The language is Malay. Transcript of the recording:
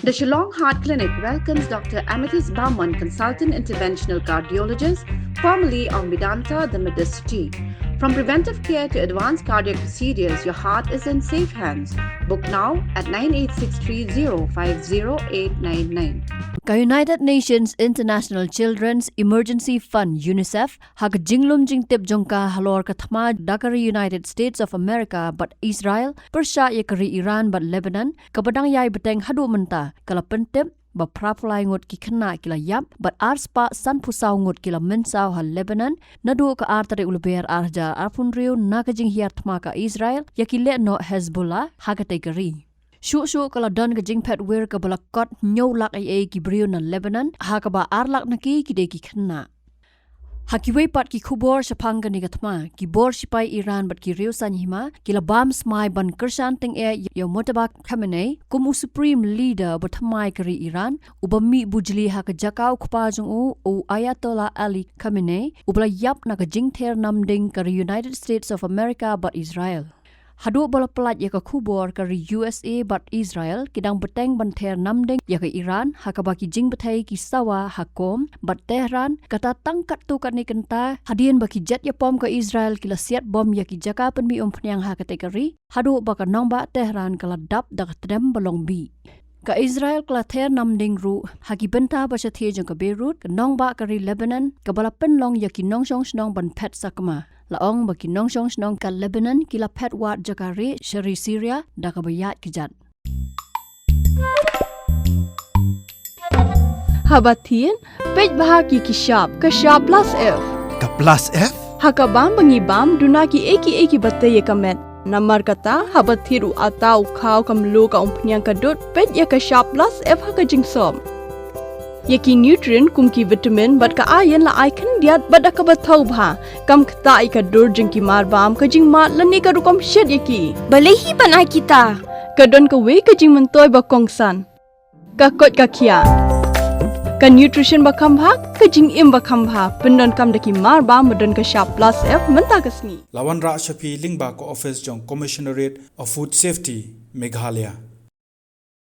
The Shillong Heart Clinic welcomes Dr. Amethyst Bauman, consultant interventional cardiologist, formerly of Medanta, the Medicity. From preventive care to advanced cardiac procedures, your heart is in safe hands. Book now at 9863050899. Ka United Nations International Children's Emergency Fund UNICEF hag jinglum jingtip jongka halor kathma dakari United States of America but Israel persya yakari Iran but Lebanon kabadang yai beteng hadu menta kala pentip ba prapulai ngut ki Khynnah kila yap but arspa san pusau ngut kila Mynsaw ha Lebanon nadu ka artare ulber arja arpunriu nakajing hiar thma ka Israel yakile no Hezbollah hagategari Shu kala don ka jing Phetwir ka balakot nyaw lak ay kibriyo na Lebanon hakaba arlak na ki ki Khynnah. Hakiway pat ki kubor sa pangga ni gatma ki bor sipay Iran bat ki riyo san hima kila bam smay ban kersan ting yaw motabak Khamenei kumu supreme leader batmay kari Iran ubami bujli haka jakaw kupajung u Ayatollah Ali Khamenei ubla yap na ka jing ter namding kari United States of America bat Israel. Hadu bala pelat yaka kubor kari USA bat Israel kidang beteng banter namdeng yaka Iran hakabaki jing betai ki sawa hakom bat Tehran kata tangkat tu kat ni kenta hadian baki jet ya pom ka Israel kila siat bom yaki jaka penbi pnyang hakategori hadu baka nongba Tehran kala dap dak tedem balong bi ka Israel kala ter namdeng ru haki benta bacha thie jong ka Beirut ka nongba kari Lebanon ka bala penlong yaki nongshong snong ban pet sakma laong baki nongshong snong ka Lebanon kila Phetwir jakari shari Syria da ka bayat kijat Habatin pej bahagi ki shop ka shop plus F Ka plus F? hakabam bangibam dunaki eki batte ye kamet namar kata habathiru atau khaw kamlu ka umpnyang kadut pej ya ka shop plus F haka jingsom Yaki nutrient kumki vitamin bat ka ayan la icon diat bada ka bathau bha kam khta ka dur jingki marbam ka jing mat lani ka rukom shed yaki balehi banai kita ka don ka we ka jing mentoy ba kongsan ka kot ka khia ka nutrition ba khambha ka jing im ba khambha pendon kam daki marbam madon ka sharp plus F menta kasni Lawan Ra Shafi Lingba ko office jong Commissionerate of Food Safety Meghalaya